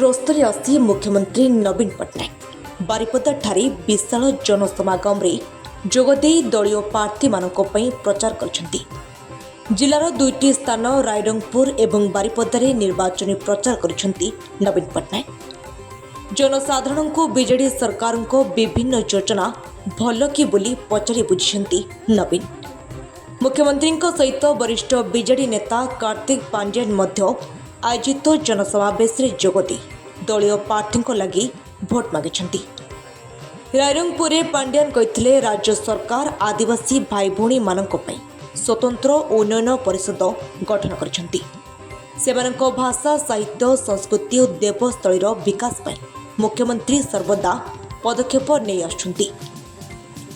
गस्तरे आसी मुख्यमंत्री नवीन पट्टनायक बारिपदा ठारे विशाल जनसमागम जोगदे दलीय प्रार्थी मानक पई प्रचार करछंती। जिलार दुईटी स्थान रायरंगपुर एवं बारिपदारे निर्वाचनी प्रचार करछंती नवीन पट्टनायक। जनसाधारण को बीजेडी सरकार को विभिन्न योजना भल कि बोली पचारि बुझिछंती नवीन। मुख्यमंत्री सहित वरिष्ठ बीजेडी नेता कार्तिक पांड्यान मध्य आयोजित जनसमावेश जोगदे दलीय प्रार्थी लगी भोट मागिछंती। रायरंगपुर पांड्यान कहते राज्य सरकार आदिवासी भाई भौणी मानक पई स्वतंत्र उन्नयन परिषद गठन करछंती। सेमानक भाषा साहित्य संस्कृति और देवस्थलीर विकास पई मुख्यमंत्री सर्वदा पदक्षेप नहीं आछंती।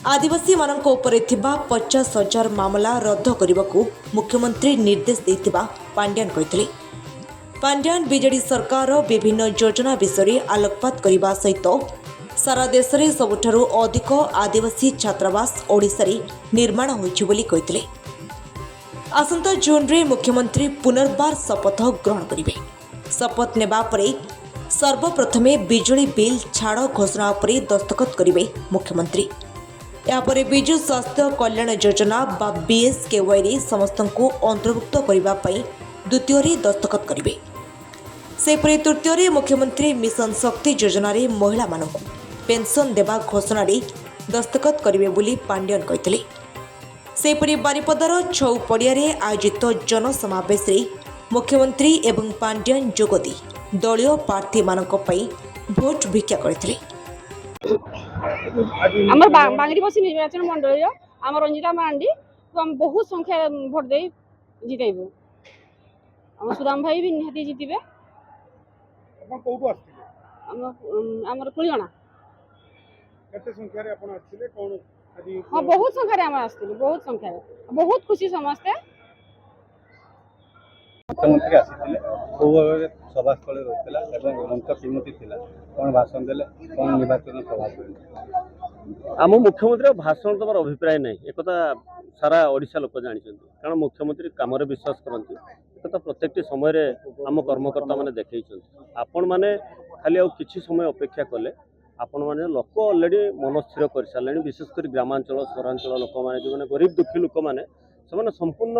आदिवासी मानक उपरे थिबा 50,000 मामला रद्द करने को मुख्यमंत्री निर्देश देथिबा पांड्यान कहते। पांड्यान बीजेडी सरकार विभिन्न योजना विषय आलोकपात करने सहित सारा देश में सबुठारु अधिक आदिवासी छात्रावास ओडिशा रे निर्माण होइछि बोली कहते। आसंता जून रे मुख्यमंत्री पुनर्बार शपथ ग्रहण करेंगे। शपथ नेबा परे सर्वप्रथमे बिजुली बिल छाड़ घोषणा उपरे दस्तखत करेंगे मुख्यमंत्री। यापर विजु स्वास्थ्य कल्याण योजना बा बीएसकेवाई रे समस्त को अंतर्भुक्त करने द्वितीय दस्तखत करेंगे। सेपरी तृतीय मुख्यमंत्री मिशन शक्ति योजना रे महिला मानक पेंशन देवा घोषणा रे दस्तखत करेंगे बोली पांड्यान कहते। सेपरी बारिपदार छौ पड़िया रे आयोजित जनसमावेश रे मुख्यमंत्री एवं पांड्यान जोगदी दलीय प्रार्थी मानक पई भोट भिक्षा करथिले। आमर बांगरीबसी निर्वाचन मंडल आम रंजिता मांडी को हम बहुत संख्या भोट दे जितेबू। आम सुदाम भाई भी निहाती जितबे। आपण कोठो आस्थिले? आमर कुलियणा। केते संख्या रे आपण आस्थिले कोन आदि? हां बहुत संख्या रे आम आस्थिले, बहुत संख्या रे बहुत खुशी समस्ते। मुख्यमंत्री आसीथिले को भाबे सभास्थल रहथिला एवं मंच किमती थिला कोन भाषण देले कोन निर्वाचन सभा करिले। आम मुख्यमंत्री भाषण तमर अभिप्राय नहीं एकथा सारा ओडिशा लोक जानिछन्ती। कारण मुख्यमंत्री काम रे विश्वास करन्ती एकथा प्रत्येक समय रे आम कर्मकर्ता माने देखैछन्ती। आपण माने खाली आ किछि समय अपेक्षा कले आपण माने लोक ऑलरेडी मन स्थिर कर सारलेनी। विशेषकर ग्रामांचल सहरांचल लोक माने जो माने गरीब दुखी लोक माने से संपूर्ण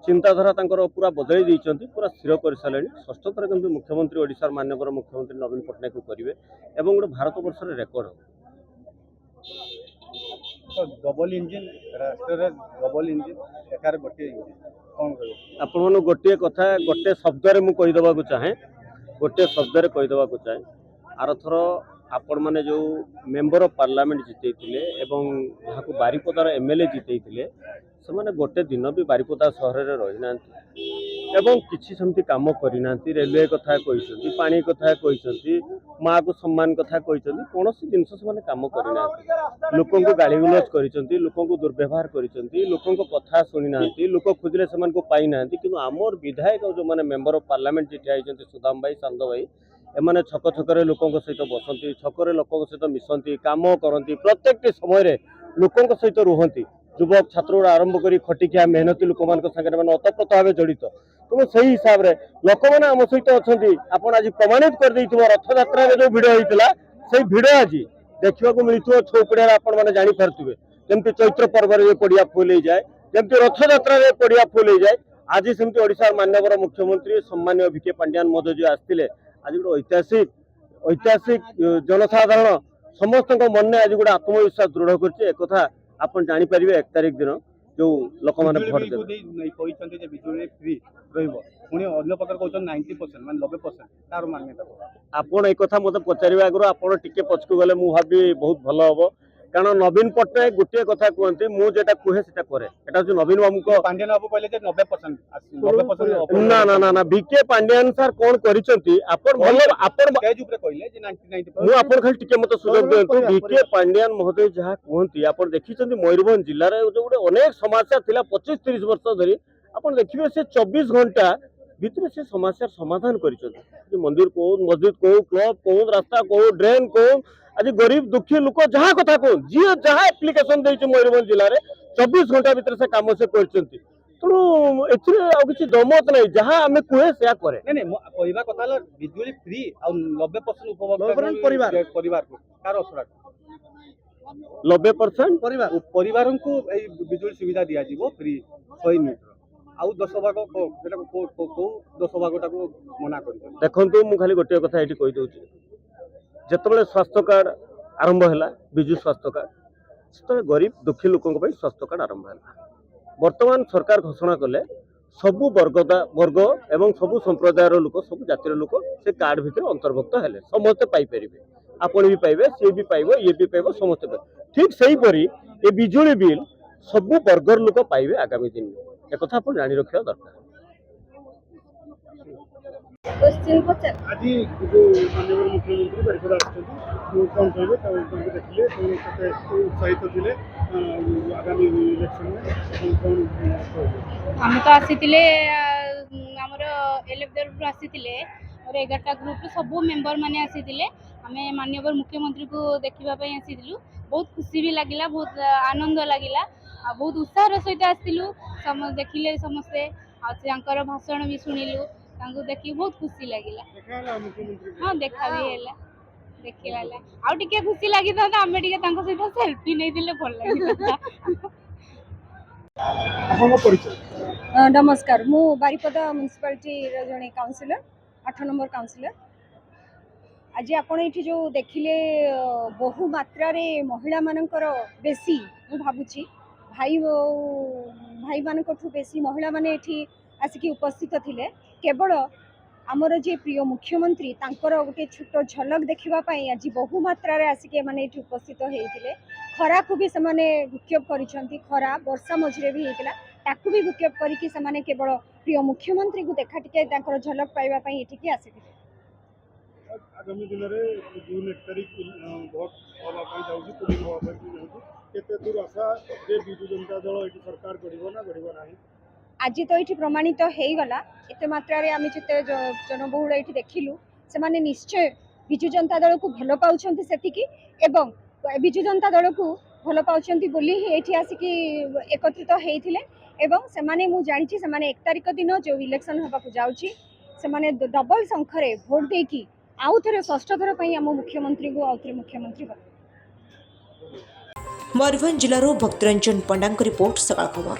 चिंताधारा तांकर पूरा बदल देइछन्ती, पूरा स्थिर कर सारलेनी। षष्ठ थर किंतु मुख्यमंत्री ओडिशा माननीय मुख्यमंत्री नवीन पट्टनायक को करिवे एवं गोटे भारत वर्ष रे रेकर्ड हो। डबल इंजिन राष्ट्र डबल इंजिन एकार गोटे इंजिन कोन कहबो आपण गोटे कथा गोटे शब्द रे मु कहि दबा को चाहे गोटे शब्द रे कहि दबा को चाहे आर थर आपण माने जो मेंबर ऑफ पार्लियामेंट जितेइथिले एवं जहाको बारिपदार एमएलए जितेइथिले से माने गोटे दिन भी बारिपदा शहर रे रहि नांती एवं किछि समति काम करि नांती। रेलवे कथा कहिसंती, पानी कथा कहिसंती, माँ को सम्मान कथा कहिसंती, कोनोसी जिंस से माने काम करि नांती। लोकन को गाली गुलज करिसंती, लोकन को दुर्व्यवहार करिसंती, लोकन को कथा सुनि नांती, लोक खुजले समान को पाई नांती। किंतु आमर विधायक जो माने मेंबर ऑफ पार्लियामेंट जिठे आइसंती सुदाम भाई सांद भाई एमाने छक छकरे लोकन सहित बसंती, छकरे लोकन सहित मिसंती, काम करंती, प्रत्येक समय रे लोकन सहित रुहंती। युवक छात्र आरंभ करी खटिकिया मेहनती लोक मान संगे मैंने अतप्रोत भाव जड़ित। तुम से हिसाब से लोक मैंने आम सहित अच्छा आप आज प्रमाणित कर रथ यात्रा जो भिड़ होता से भिड़ आज देखा मिलूँ छौपड़िया आपण मैंने जापारे जमी चैत्र पर्व में पड़िया फुल हो जाए, जमी रथ यात्रा पड़िया फुल हो जाए। आज सेमती ओडिशा माननीय मुख्यमंत्री सम्मान्य विके पांड्यान महोदय जो आसते आज गोटे ऐतिहासिक जनसाधारण समस्त मन में आज गोटे आत्मविश्वास दृढ़ कर आपण जानी परिबे 1 तारिख दिन जो लोक माने भोट देबे नहीं कहिसंती जे बिजुली फ्री रहइबो पुनी अन्य प्रकार कहउछन 90% मान 90% तार मान्यता आपण एक कथा मते पचारिबा आगरो आपण टिके पछकु गले मु भाबी बहुत भलो हबो। कारण नवीन पट्टनायक गोटे कथा कहते मु जेटा कहे सेटा करे एटा जो नवीन बाबू को पांड्यान बाबू कहले जे 90% 90% ना ना ना ना विके पांड्यान सर कोन करिसंती आपण भलो आपण केज ऊपर कहले जे 90% मु आपण खाली टिके मते सुजोग देंतु। विके पांड्यान महोदय जहा कहंती आपण देखिसंती मयूरभंज जिल्ला रे जो गोटे अनेक समस्या थिला 25-30 वर्ष धरी आपण देखिबे से 24 घंटा भितर से समस्या समाधान करिसंती। मंदिर को मस्जिद को क्लब को रास्ता को ड्रेन को आज गरीब दुखी लोक जहाँ कथा कह जी जहाँ एप्लिकेशन मयूरभंज जिले में 24 घंटा भितर से काम से करछंती। ତେଣୁ ଏଥିରେ ଆଉ କିଛି ଦମତ ନାହିଁ, ଯାହା ଆମେ କୁହେ ସେୟା କରେ। ନାଇଁ ନାଇଁ କହିବା କଥା ହେଲା ବିଜୁଳି ଫ୍ରି ଆଉ 90% ଉପଭୋକ୍ତା 90% ପରିବାରକୁ କାର ଅସୁରା 90% ପରିବାରଙ୍କୁ ଏଇ ବିଜୁଳି ସୁବିଧା ଦିଆଯିବ ଫ୍ରି 100 ୟୁନିଟ୍ର ଆଉ 10 ଭାଗ ସେଟା କୋଉ 10 ଭାଗଟାକୁ ମନା କରିଦେବେ। ଦେଖନ୍ତୁ ମୁଁ ଖାଲି ଗୋଟିଏ କଥା ଏଠି କହିଦେଉଛି, ଯେତେବେଳେ ସ୍ୱାସ୍ଥ୍ୟ କାର୍ଡ ଆରମ୍ଭ ହେଲା ବିଜୁ ସ୍ୱାସ୍ଥ୍ୟ କାର୍ଡ, ସେତେବେଳେ ଗରିବ ଦୁଃଖୀ ଲୋକଙ୍କ ପାଇଁ ସ୍ୱାସ୍ଥ୍ୟ କାର୍ଡ ଆରମ୍ଭ ହେଲା। ବର୍ତ୍ତମାନ ସରକାର ଘୋଷଣା କଲେ ସବୁ ବର୍ଗ ଏବଂ ସବୁ ସମ୍ପ୍ରଦାୟର ଲୋକ ସବୁ ଜାତିର ଲୋକ ସେ କାର୍ଡ ଭିତରେ ଅନ୍ତର୍ଭୁକ୍ତ ହେଲେ, ସମସ୍ତେ ପାଇପାରିବେ। ଆପଣ ବି ପାଇବେ, ସିଏ ବି ପାଇବ, ଇଏ ବି ପାଇବ, ସମସ୍ତେ ପାଇବେ। ଠିକ୍ ସେହିପରି ଏ ବିଜୁଳି ବିଲ୍ ସବୁ ବର୍ଗର ଲୋକ ପାଇବେ ଆଗାମୀ ଦିନରେ, ଏକଥା ଆପଣ ଜାଣି ରଖିବା ଦରକାର। ଆଜି ଯୋଉ ମାନ୍ୟବର ମୁଖ୍ୟମନ୍ତ୍ରୀ ବାରିପଦା ଆସିଛନ୍ତି, କ'ଣ କହିବେ ତାଙ୍କୁ ଦେଖିଲେ କେତେ ଉତ୍ସାହିତ ଥିଲେ ଆଗାମୀ ଇଲେକ୍ସନରେ କ'ଣ କହିବେ? ଆମେ ତ ଆସିଥିଲେ ଆମର ଏଲେଭେନ୍ରୁ ଆସିଥିଲେ, ଆମର 11ଟା ଗ୍ରୁପ୍ରୁ ସବୁ ମେମ୍ବର ମାନେ ଆସିଥିଲେ। ଆମେ ମାନ୍ୟବର ମୁଖ୍ୟମନ୍ତ୍ରୀକୁ ଦେଖିବା ପାଇଁ ଆସିଥିଲୁ। ବହୁତ ଖୁସି ବି ଲାଗିଲା, ବହୁତ ଆନନ୍ଦ ଲାଗିଲା, ଆଉ ବହୁତ ଉତ୍ସାହର ସହିତ ଆସିଥିଲୁ। ଦେଖିଲେ ସମସ୍ତେ, ଆଉ ତାଙ୍କର ଭାଷଣ ବି ଶୁଣିଲୁ, ତାଙ୍କୁ ଦେଖିକି ବହୁତ ଖୁସି ଲାଗିଲା। ହଁ, ଦେଖା ବି ହେଲା, ଦେଖିଲା ହେଲା। ଆଉ ଟିକେ ଖୁସି ଲାଗିଥାନ୍ତା, ଆମେ ଟିକେ ତାଙ୍କ ସହିତ ସେଲ୍ଫି ନେଇଥିଲେ ଭଲ ଲାଗିଥାନ୍ତା। ଆପଣଙ୍କ ପରିଚୟ? नमस्कार, मु बारिपदा म्युनिसिपालिटी जड़े काउंसिलर 8 नंबर काउंसिलर। आज आपण ये जो देखिले बहु मात्रा रे महिला मानकर बेसी मु भाबुची भाई मानकठू बेसी महिला माने एठी आसिकी उपस्थित थिले। केवल आमर जे प्रिय मुख्यमंत्री तांकर गोटे छोट झलक देखिबा पई आज बहु मात्रा रे आसिके माने एठी उपस्थित हेइथिले। खरा को भी समाने विक्षेप करिसंती, खरा वर्षा मझिरे भी हेइतिला, ताकू भी विक्षेप करिकि समाने केवल प्रिय मुख्यमंत्री को देखा टिके तांकर झलक पाइबा पई एठिकी आसिथिले। आगामी दिन में जून 1 तारीख भोट हवा जाऊँगी, पोलिंग हवा जाऊँगी, केते दूर आशा जे विजु जनता दल ये सरकार गढ़ ना गढ़ ना? आज तो ये प्रमाणित हो गला, एत मात्रा रे आमे जिते जनबहुल ये देखिलु से माने निश्चय विजु जनता दल को भल पाउछंती सेतिकी, एवं विजु जनता दल को भल पाउछंती बोली ही एठी आसिकी एकत्रित हेइथिले। एवं से माने मु जानिछि से माने 1 तारिख दिन जो इलेक्शन होबा को जाउछि से माने डबल संख्यारे भोट देकी आउ थरे षष्ठ थर पई हम मुख्यमंत्री को आउ थरे मुख्यमंत्री बन। मयूरभंज जिल्लारो भक्तरंजन पंडांक रिपोर्ट, सकाळ खबर।